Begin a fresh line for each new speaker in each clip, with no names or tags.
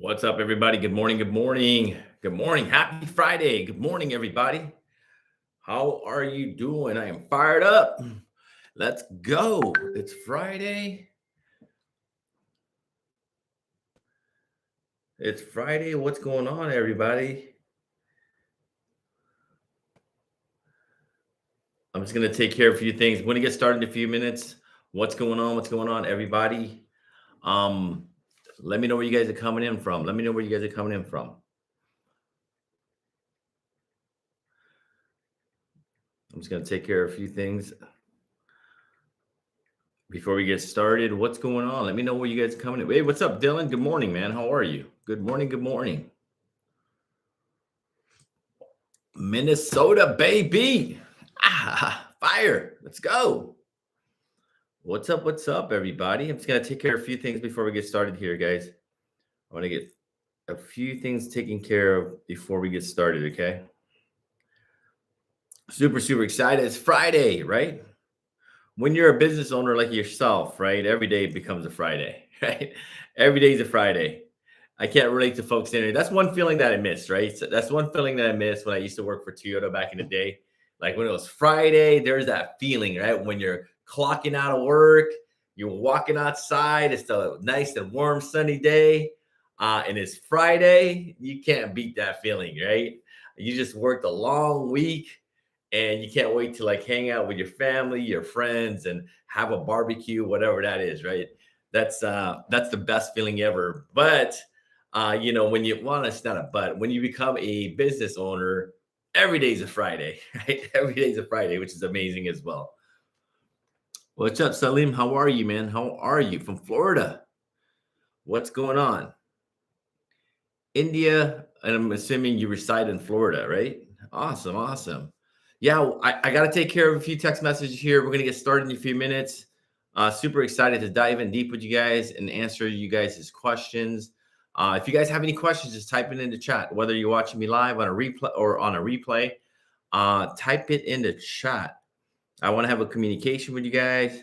What's up, everybody? Good morning. Good morning. Good morning. Happy Friday. Good morning, everybody. How are you doing? I am fired up. Let's go. It's Friday. It's Friday. What's going on, everybody? I'm just going to take care of a few things. We're going to get started in a few minutes. What's going on? What's going on, everybody? Let me know where you guys are coming in from. Let me know where you guys are coming in from. I'm just going to take care of a few things before we get started. What's going on? Let me know where you guys are coming in. Hey, what's up, Dylan? Good morning, man. How are you? Good morning. Good morning. Minnesota, baby. Fire. Let's go. What's up? What's up, everybody? I'm just going to take care of a few things before we get started here, guys. I want to get a few things taken care of before we get started, okay? Super, super excited. It's Friday, right? When you're a business owner like yourself, right? Every day becomes a Friday, right? Every day is a Friday. I can't relate to folks in it. That's one feeling that I miss, right? So that's one feeling that I miss when I used to work for Toyota back in the day. Like when it was Friday, there's that feeling, right? When you're clocking out of work, you're walking outside, it's a nice and warm, sunny day, and it's Friday. You can't beat that feeling, right? You just worked a long week and you can't wait to like hang out with your family, your friends, and have a barbecue, whatever that is, right? That's the best feeling ever. But when you want, it's not a but. When you become a business owner, every day's a Friday, right? Every day's a Friday, which is amazing as well. What's up, Salim? How are you, man? How are you? From Florida. What's going on? India, and I'm assuming you reside in Florida, right? Awesome, awesome. Yeah, I got to take care of a few text messages here. We're going to get started in a few minutes. Super excited to dive in deep with you guys and answer you guys' questions. If you guys have any questions, just type it in the chat. Whether you're watching me live on a replay or on a replay, type it in the chat. I want to have a communication with you guys.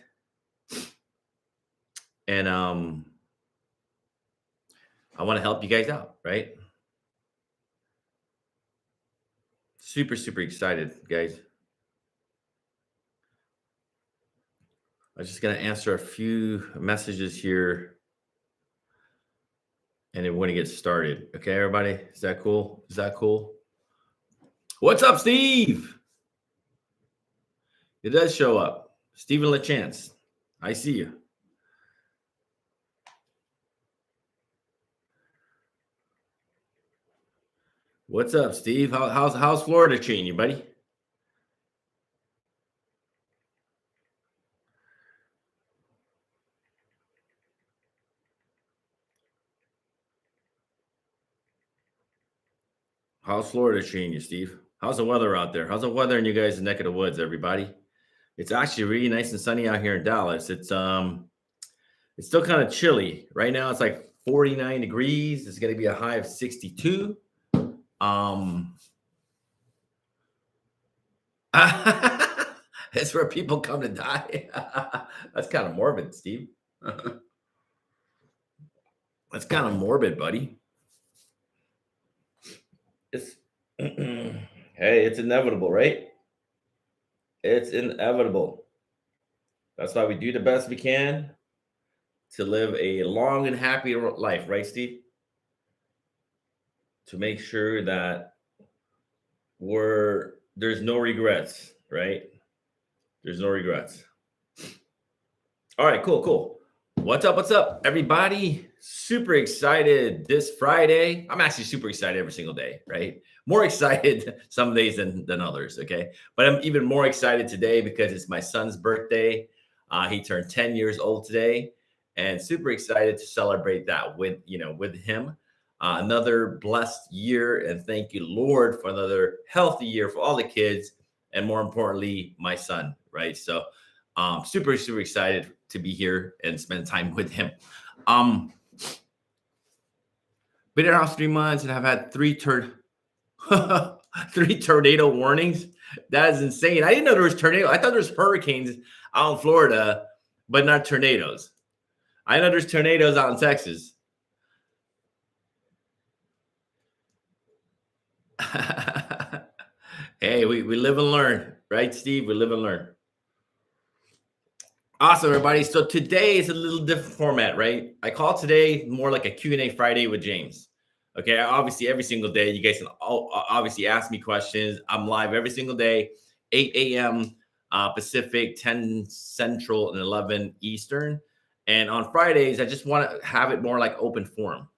And I want to help you guys out, right? Super, super excited, guys. I'm just going to answer a few messages here. And then we're going to get started. Okay, everybody? Is that cool? Is that cool? What's up, Steve? It does show up. Stephen LaChance. I see you. What's up, Steve? How's Florida treating you, buddy? How's Florida treating you, Steve? How's the weather out there? How's the weather in you guys' neck of the woods, everybody? It's actually really nice and sunny out here in Dallas. It's still kind of chilly. Right now it's like 49 degrees. It's going to be a high of 62. It's where people come to die. That's kind of morbid, Steve. That's kind of morbid, buddy. It's hey, it's inevitable, right? It's inevitable. That's why we do the best we can to live a long and happy life, right, Steve? To make sure that there's no regrets, right? There's no regrets. All right, cool. What's up, everybody? Super excited this Friday. I'm actually super excited every single day, right? More excited some days than others, okay? But I'm even more excited today because it's my son's birthday. He turned 10 years old today, and super excited to celebrate that with him. Another blessed year, and thank you, Lord, for another healthy year for all the kids, and more importantly, my son, right? So super, super excited to be here and spend time with him. Been in our house 3 months and I've had three tornado warnings. That is insane. I didn't know there was tornado. I thought there was hurricanes out in Florida, but not tornadoes. I know there's tornadoes out in Texas. Hey, we live and learn, right, Steve? We live and learn. Awesome, everybody. So today is a little different format, right? I call today more like a Q&A Friday with James. Okay, obviously every single day you guys can obviously ask me questions. I'm live every single day, 8 a.m. Pacific, 10 Central, and 11 Eastern. And on Fridays, I just want to have it more like open forum.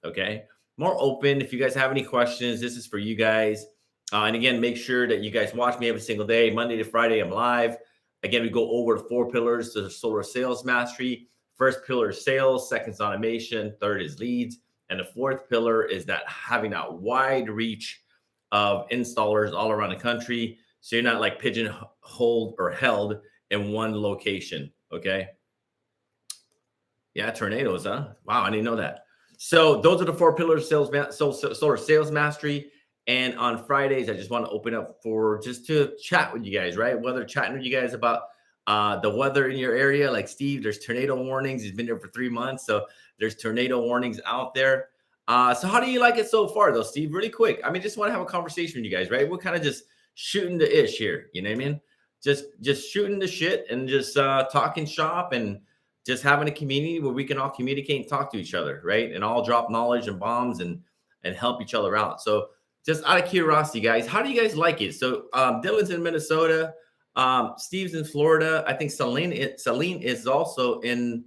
Okay, more open. If you guys have any questions, this is for you guys. And again, make sure that you guys watch me every single day, Monday to Friday. I'm live. Again, we go over the 4 pillars to solar sales mastery. First pillar is sales, second is automation, third is leads, and the fourth pillar is that having that wide reach of installers all around the country. So you're not like pigeonholed or held in one location. Okay. Yeah, tornadoes, huh? Wow, I didn't know that. So those are the 4 pillars: solar sales mastery. And on Fridays, I just want to open up for just to chat with you guys, right? Whether chatting with you guys about the weather in your area, like Steve, there's tornado warnings. He's been there for 3 months, so there's tornado warnings out there. So how do you like it so far, though, Steve? Really quick. I mean, just want to have a conversation with you guys, right? We're kind of just shooting the ish here. You know what I mean? Just shooting the shit and just talking shop and just having a community where we can all communicate and talk to each other, right? And all drop knowledge and bombs and help each other out. So just out of curiosity, guys, how do you guys like it? So Dylan's in Minnesota, Steve's in Florida. I think Celine is also in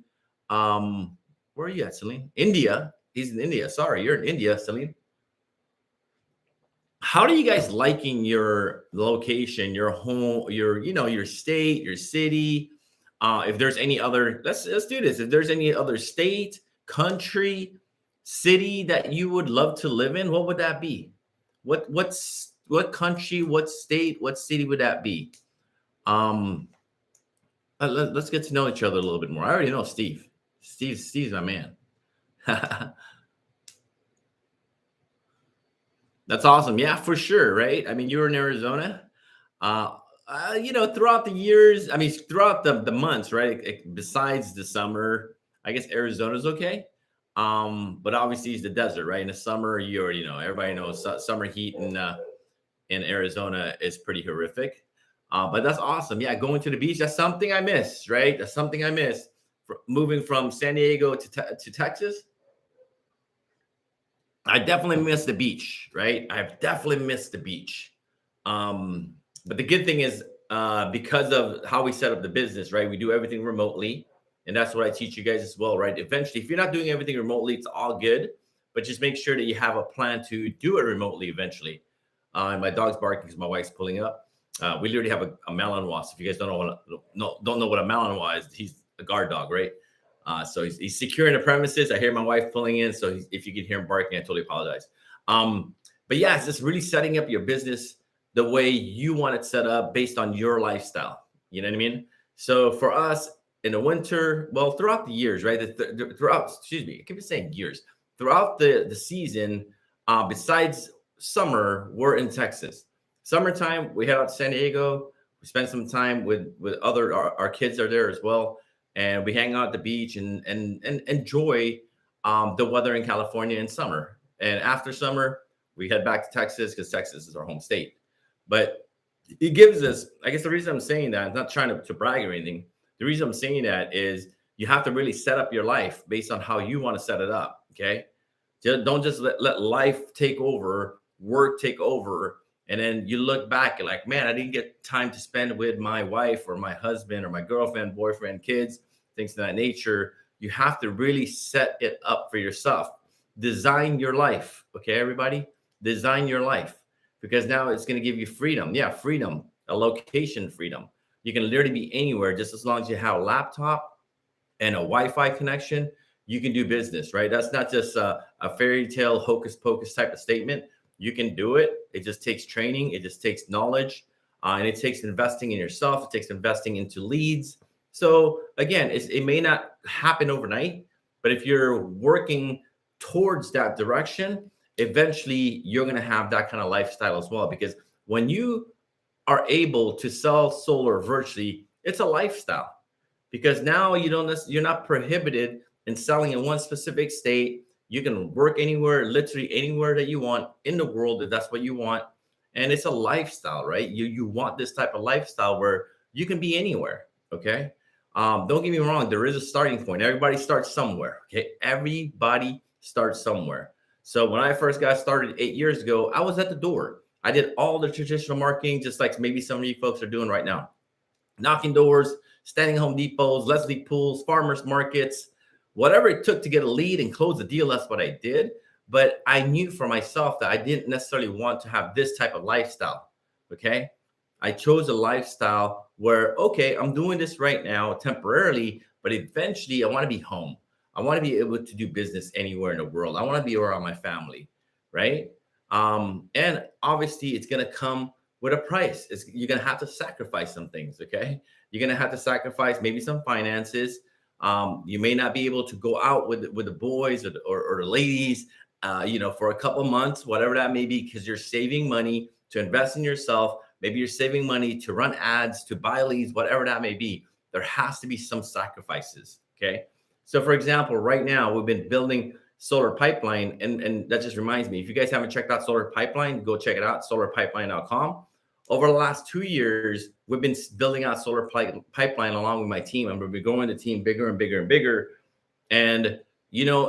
where are you at, Celine? India. He's in India. Sorry, you're in India, Celine. How do you guys liking your location, your home, your state, your city? If there's any other, let's do this. If there's any other state, country, city that you would love to live in, what would that be? What country, what state, what city would that be? Let's get to know each other a little bit more. I already know Steve. Steve's my man. That's awesome. Yeah, for sure. Right. I mean, you were in Arizona. Throughout the years, I mean, throughout the months, right? Besides the summer, I guess Arizona's okay. But obviously it's the desert, right? In the summer, you already know, everybody knows summer heat in Arizona is pretty horrific. But that's awesome. Yeah, going to the beach, that's something I miss, right? That's something I miss. Moving from San Diego to Texas, I definitely miss the beach, right? I've definitely missed the beach. But the good thing is, because of how we set up the business, right? We do everything remotely. And that's what I teach you guys as well, right? Eventually, if you're not doing everything remotely, it's all good. But just make sure that you have a plan to do it remotely eventually. And my dog's barking because my wife's pulling up. We literally have a Malinois. If you guys don't know what a Malinois is, he's a guard dog, right? So he's securing the premises. I hear my wife pulling in. So if you can hear him barking, I totally apologize. But yeah, it's just really setting up your business the way you want it set up based on your lifestyle. You know what I mean? So for us in the winter, well, throughout the years, right? Excuse me, I keep saying years. Throughout the season, besides summer, we're in Texas. Summertime, we head out to San Diego. We spend some time with other, our kids are there as well. And we hang out at the beach and enjoy the weather in California in summer. And after summer, we head back to Texas because Texas is our home state. But it gives us, I guess the reason I'm saying that, I'm not trying to brag or anything. The reason I'm saying that is you have to really set up your life based on how you want to set it up. Okay. Don't just let life take over, work take over. And then you look back, you're like, man, I didn't get time to spend with my wife or my husband or my girlfriend, boyfriend, kids, things of that nature. You have to really set it up for yourself. Design your life. Okay, everybody? Design your life. Because now it's going to give you freedom. Yeah, freedom, a location freedom. You can literally be anywhere just as long as you have a laptop and a Wi-Fi connection. You can do business, right? That's not just a fairy tale hocus pocus type of statement. You can do it. It just takes training. It just takes knowledge. And it takes investing in yourself. It takes investing into leads. So again, it may not happen overnight, but if you're working towards that direction, eventually you're going to have that kind of lifestyle as well. Because when you are able to sell solar virtually, it's a lifestyle. Because now you're not prohibited in selling in one specific state. You can work anywhere, literally anywhere that you want in the world, if that's what you want. And it's a lifestyle, right? You want this type of lifestyle where you can be anywhere. Okay. Don't get me wrong, there is a starting point. Everybody starts somewhere. Okay. Everybody starts somewhere. So when I first got started 8 years ago, I was at the door. I did all the traditional marketing, just like maybe some of you folks are doing right now, knocking doors, standing Home Depots, Leslie Pools, farmers markets, whatever it took to get a lead and close the deal. That's what I did. But I knew for myself that I didn't necessarily want to have this type of lifestyle. Okay. I chose a lifestyle where, okay, I'm doing this right now temporarily, but eventually I want to be home. I want to be able to do business anywhere in the world. I want to be around my family. Right. And obviously it's going to come with a price. You're going to have to sacrifice some things. Okay. You're going to have to sacrifice maybe some finances. You may not be able to go out with the boys or the ladies, for a couple months, whatever that may be, because you're saving money to invest in yourself. Maybe you're saving money to run ads, to buy leads, whatever that may be. There has to be some sacrifices. Okay. So, for example, right now we've been building Solar Pipeline, and that just reminds me, if you guys haven't checked out Solar Pipeline, go check it out, solarpipeline.com. Over the last 2 years, we've been building out Solar Pipeline along with my team, and we've been growing the team bigger and bigger and bigger. And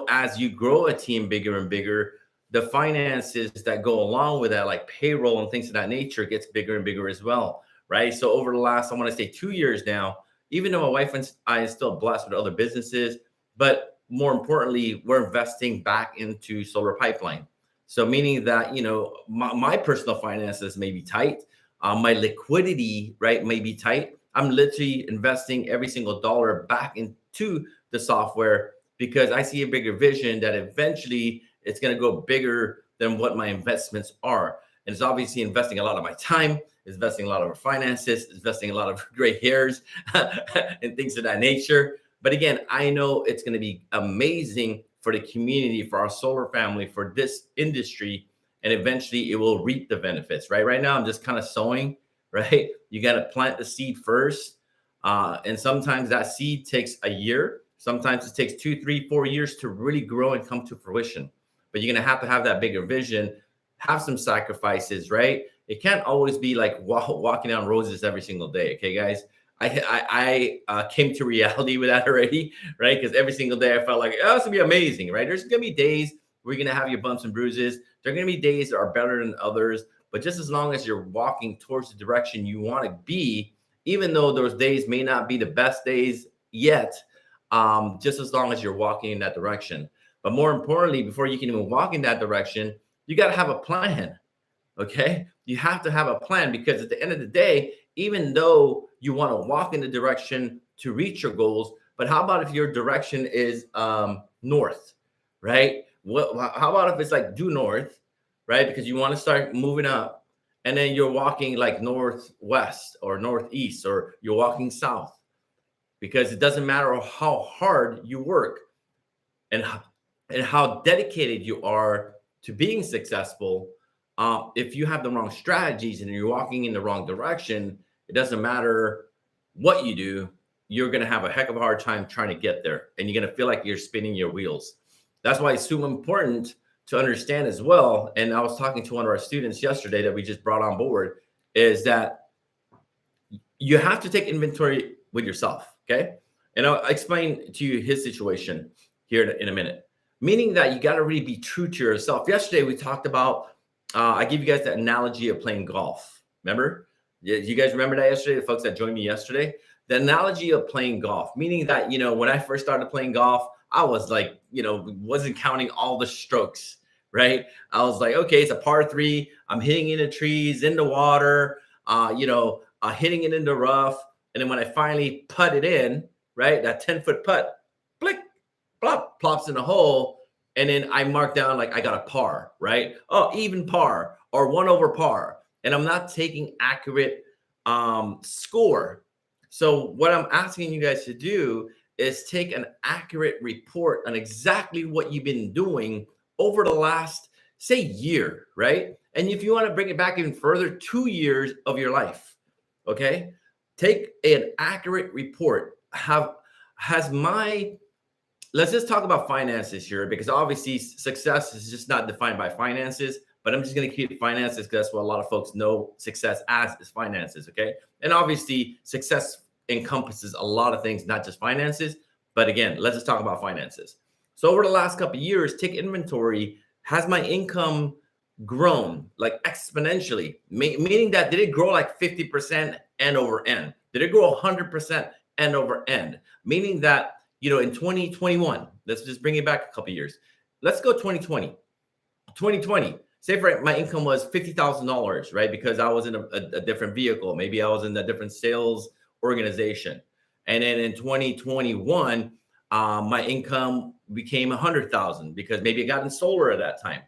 as you grow a team bigger and bigger, the finances that go along with that, like payroll and things of that nature, gets bigger and bigger as well, right? So over the last, I want to say 2 years now, even though my wife and I are still blessed with other businesses, but more importantly, we're investing back into Solar Pipeline. So meaning that, my personal finances may be tight. My liquidity, right, may be tight. I'm literally investing every single dollar back into the software because I see a bigger vision that eventually it's going to go bigger than what my investments are. And it's obviously investing a lot of my time, investing a lot of our finances, investing a lot of gray hairs and things of that nature. But again, I know it's going to be amazing for the community, for our solar family, for this industry, and eventually it will reap the benefits, right? Right now, I'm just kind of sowing, right? You got to plant the seed first. And sometimes that seed takes a year. Sometimes it takes 2, 3, 4 years to really grow and come to fruition. But you're going to have that bigger vision, have some sacrifices, right? It can't always be like walking down roses every single day. Okay, guys. I came to reality with that already, right? Because every single day I felt like, oh, it's gonna be amazing, right? There's gonna be days where you're gonna have your bumps and bruises. There are gonna be days that are better than others, but just as long as you're walking towards the direction you want to be, even though those days may not be the best days yet, just as long as you're walking in that direction. But more importantly, before you can even walk in that direction, you got to have a plan. Okay. You have to have a plan because at the end of the day, even though you want to walk in the direction to reach your goals, but how about if your direction is north, right? How about if it's like due north, right? Because you want to start moving up and then you're walking like northwest or northeast, or you're walking south, because it doesn't matter how hard you work and how dedicated you are to being successful. If you have the wrong strategies and you're walking in the wrong direction, it doesn't matter what you do, you're going to have a heck of a hard time trying to get there. And you're going to feel like you're spinning your wheels. That's why it's super important to understand as well. And I was talking to one of our students yesterday that we just brought on board, is that you have to take inventory with yourself. Okay. And I'll explain to you his situation here in a minute, meaning that you got to really be true to yourself. Yesterday, we talked about, I gave you guys the analogy of playing golf. Remember? You guys remember that yesterday, the folks that joined me yesterday? The analogy of playing golf, meaning that, when I first started playing golf, I was like, wasn't counting all the strokes, right? I was like, okay, it's a par 3. I'm hitting into trees, in the water, hitting it in the rough. And then when I finally put it in, right, that 10-foot putt, blick, plop, plops in a hole. And then I mark down like I got a par, right? Oh, even par or 1 over par. And I'm not taking accurate score. So what I'm asking you guys to do is take an accurate report on exactly what you've been doing over the last, say, year, right? And if you want to bring it back even further, 2 years of your life, okay? Take an accurate report. Let's just talk about finances here, because obviously success is just not defined by finances, but I'm just going to keep finances because that's what a lot of folks know success as is finances. Okay. And obviously, success encompasses a lot of things, not just finances. But again, let's just talk about finances. So over the last couple of years, take inventory. Has my income grown like exponentially? Meaning that did it grow like 50% end over end? Did it grow 100% end over end? Meaning that, in 2021, let's just bring it back a couple of years. Let's go 2020. 2020, say for my income was $50,000, right? Because I was in a different vehicle. Maybe I was in a different sales organization. And then in 2021, my income became 100,000 because maybe I got in solar at that time,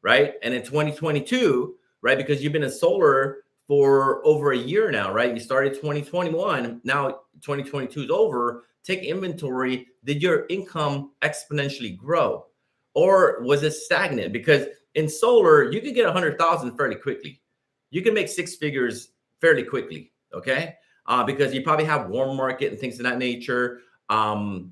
right? And in 2022, right? Because you've been in solar for over a year now, right? You started 2021. Now 2022 is over. Take inventory. Did your income exponentially grow? Or was it stagnant? Because in solar, you can get 100,000 fairly quickly. You can make six figures fairly quickly, okay? Because you probably have warm market and things of that nature.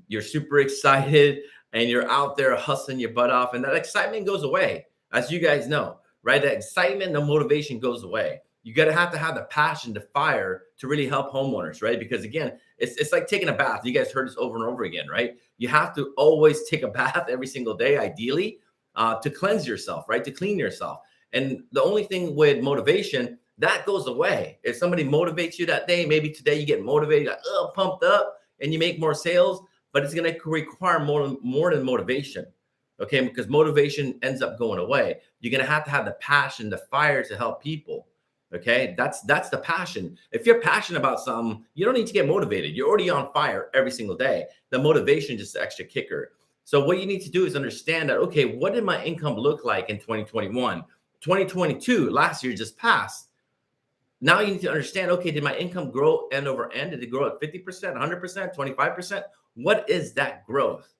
You're super excited and you're out there hustling your butt off, and that excitement goes away, as you guys know, right? That excitement, the motivation goes away. You gotta have to have the passion, the fire to really help homeowners, right? Because again, it's like taking a bath. You guys heard this over and over again, right? You have to always take a bath every single day, ideally, to cleanse yourself, right? To clean yourself. And the only thing with motivation, that goes away. If somebody motivates you that day, maybe today you get motivated, like, pumped up, and you make more sales, but it's going to require more than motivation, okay? Because motivation ends up going away. You're going to have the passion, the fire to help people. Okay, that's the passion. If you're passionate about something, you don't need to get motivated. You're already on fire every single day. The motivation is just the extra kicker. So what you need to do is understand that, okay, what did my income look like in 2021? 2022, last year just passed. Now you need to understand, okay, did my income grow end over end? Did it grow at 50%, 100%, 25%? What is that growth?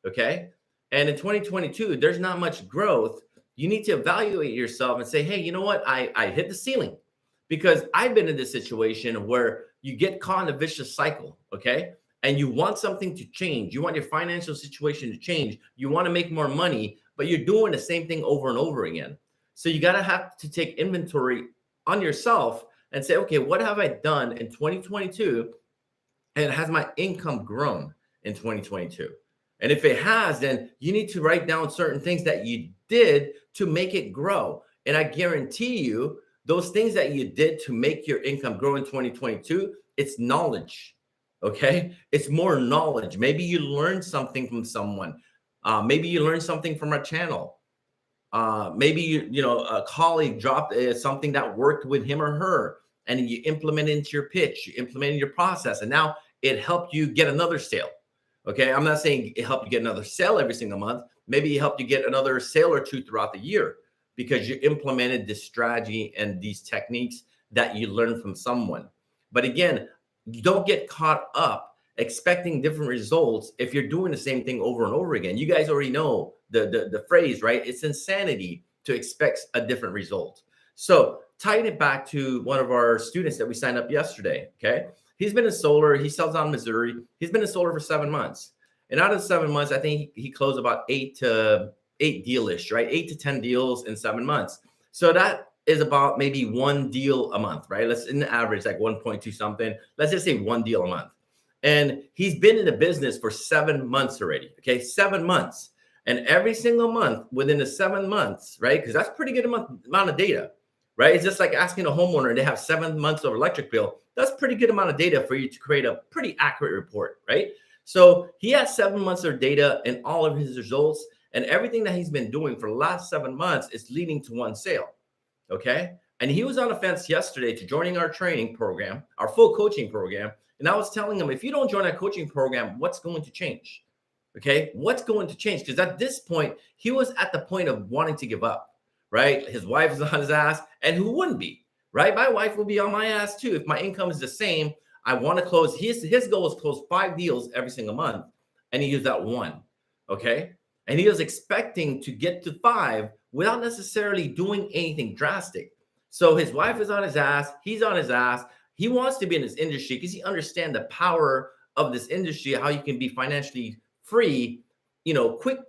Okay. And in 2022, there's not much growth. You need to evaluate yourself and say, hey, you know what? I hit the ceiling, because I've been in this situation where you get caught in a vicious cycle, okay? And you want something to change. You want your financial situation to change. You want to make more money, but you're doing the same thing over and over again. So you got to have to take inventory on yourself and say, okay, what have I done in 2022? And has my income grown in 2022? And if it has, then you need to write down certain things that you did to make it grow. And I guarantee you, those things that you did to make your income grow in 2022, it's knowledge. Okay. It's more knowledge. Maybe you learned something from someone. Maybe you learned something from a channel. Maybe a colleague dropped something that worked with him or her, and you implement it into your pitch, you implemented your process, and now it helped you get another sale. Okay, I'm not saying it helped you get another sale every single month. Maybe it helped you get another sale or two throughout the year because you implemented this strategy and these techniques that you learned from someone. But again, you don't get caught up expecting different results if you're doing the same thing over and over again. You guys already know the phrase, right? It's insanity to expect a different result. So tying it back to one of our students that we signed up yesterday, okay? He's been in solar. He sells out in Missouri. He's been in solar for 7 months. And out of 7 months, I think he closed about 8 deal-ish, right? 8 to 10 deals in 7 months. So that is about maybe one deal a month, right? Let's in the average, like 1.2 something. Let's just say one deal a month. And he's been in the business for 7 months already. Okay, 7 months. And every single month within the 7 months, right? Because that's pretty good amount of data, right? It's just like asking a homeowner, they have 7 months of electric bill. That's pretty good amount of data for you to create a pretty accurate report, right? So he has 7 months of data and all of his results, and everything that he's been doing for the last 7 months is leading to one sale, okay? And he was on the fence yesterday to joining our training program, our full coaching program. And I was telling him, if you don't join our coaching program, what's going to change? Okay, what's going to change? Because at this point, he was at the point of wanting to give up, right? His wife is on his ass, and who wouldn't be, right? My wife will be on my ass too. If my income is the same, I want to close. His goal is close 5 deals every single month, and he used that one, okay? And he was expecting to get to 5 without necessarily doing anything drastic. So his wife is on his ass. He's on his ass. He wants to be in this industry because he understands the power of this industry, how you can be financially free,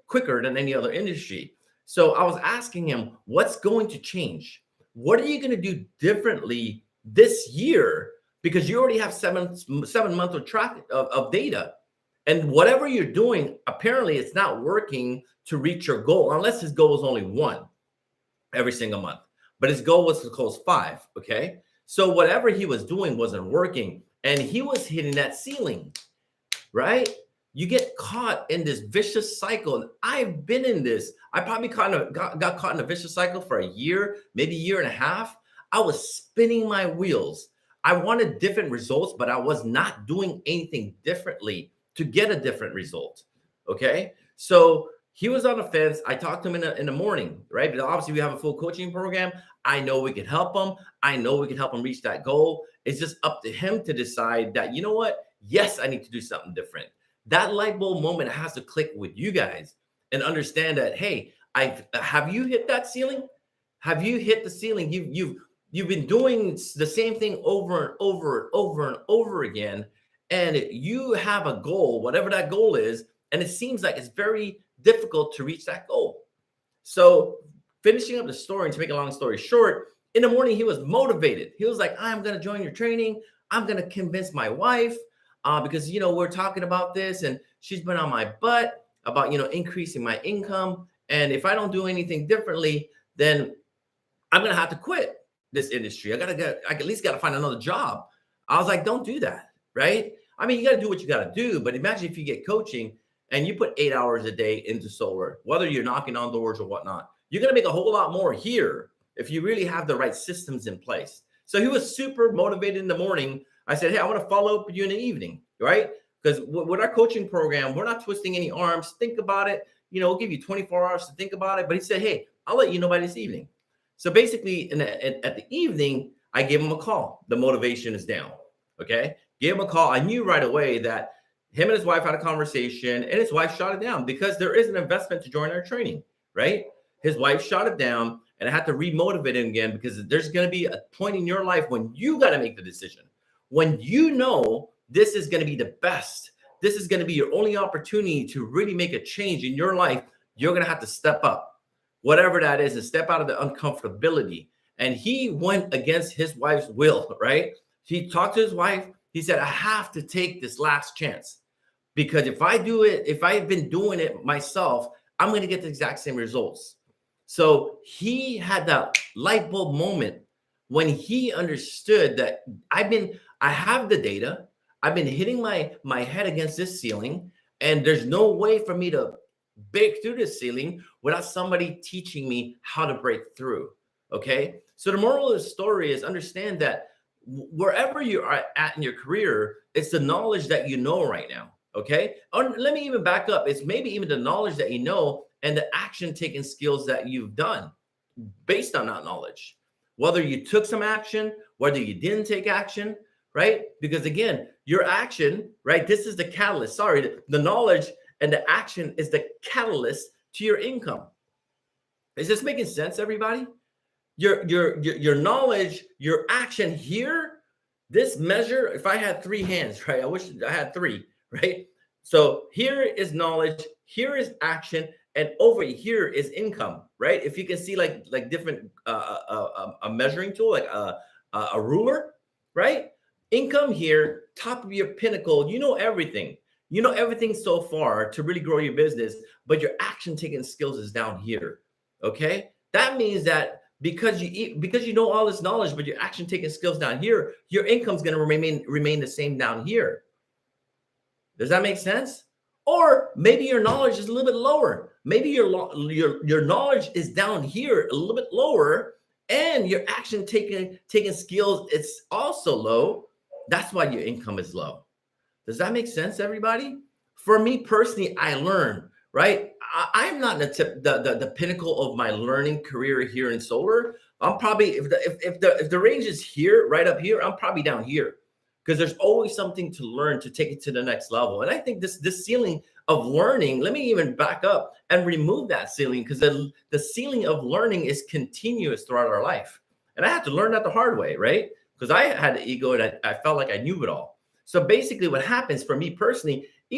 quicker than any other industry. So I was asking him, what's going to change? What are you going to do differently this year? Because you already have 7 months of track of data. And whatever you're doing, apparently it's not working to reach your goal, unless his goal is only one every single month. But his goal was to close 5. Okay. So whatever he was doing wasn't working. And he was hitting that ceiling, right? You get caught in this vicious cycle. And I've been in this. I probably got caught in a vicious cycle for a year, maybe a year and a half. I was spinning my wheels. I wanted different results, but I was not doing anything differently to get a different result. Okay. So he was on the fence. I talked to him in the morning, right? But obviously, we have a full coaching program. I know we can help him. I know we can help him reach that goal. It's just up to him to decide that, you know what? Yes, I need to do something different. That light bulb moment has to click with you guys and understand that, hey, have you hit that ceiling? Have you hit the ceiling? You've been doing the same thing over and over and over and over again, and you have a goal, whatever that goal is, and it seems like it's very difficult to reach that goal. So, finishing up the story, and to make a long story short, in the morning he was motivated. He was like, "I'm going to join your training. I'm going to convince my wife because we're talking about this, and she's been on my butt about increasing my income, and if I don't do anything differently, then I'm going to have to quit this industry. I at least got to find another job." I was like, "Don't do that, right? I mean, you got to do what you got to do, but imagine if you get coaching and you put 8 hours a day into solar, whether you're knocking on doors or whatnot, you're going to make a whole lot more here if you really have the right systems in place." So he was super motivated in the morning. I said, "Hey, I want to follow up with you in the evening," right? Because with our coaching program, we're not twisting any arms. Think about it. We'll give you 24 hours to think about it. But he said, "Hey, I'll let you know by this evening." So basically, at the evening, I gave him a call. The motivation is down. Okay. Gave him a call. I knew right away that him and his wife had a conversation, and his wife shot it down because there is an investment to join our training, right? His wife shot it down, and I had to remotivate him again because there's going to be a point in your life when you got to make the decision. When you know this is going to be the best, this is going to be your only opportunity to really make a change in your life, you're going to have to step up, whatever that is, and step out of the uncomfortability. And he went against his wife's will, right? He talked to his wife. He said, "I have to take this last chance because if I do it, if I've been doing it myself, I'm going to get the exact same results." So he had that light bulb moment when he understood that I have the data. I've been hitting my head against this ceiling, and there's no way for me to break through this ceiling without somebody teaching me how to break through. Okay. So the moral of the story is understand that wherever you are at in your career, it's the knowledge that you know right now. Okay. Let me even back up. It's maybe even the knowledge that you know and the action taking skills that you've done based on that knowledge. Whether you took some action, whether you didn't take action, right? Because again, your action, right? This is the catalyst. Sorry, the knowledge and the action is the catalyst to your income. Is this making sense, everybody? Your knowledge, your action here, this measure, if I had 3 hands, right? I wish I had 3, right? So here is knowledge, here is action, and over here is income, right? If you can see like different a measuring tool, like a ruler, right? Income here, top of your pinnacle, you know everything. You know everything so far to really grow your business, but your action taking skills is down here. Okay? That means that because you know all this knowledge, but your action taking skills down here, your income's going to remain the same down here. Does that make sense? Or maybe your knowledge is a little bit lower. Maybe your knowledge is down here a little bit lower, and your action taking skills it's also low. That's why your income is low. Does that make sense, everybody? For me personally, I learn, right? I'm not the pinnacle of my learning career here in solar. I'm probably if the range is here, right up here, I'm probably down here because there's always something to learn to take it to the next level. And I think this ceiling of learning, let me even back up and remove that ceiling because the ceiling of learning is continuous throughout our life. And I had to learn that the hard way, right? Because I had an ego and I felt like I knew it all. So basically what happens for me personally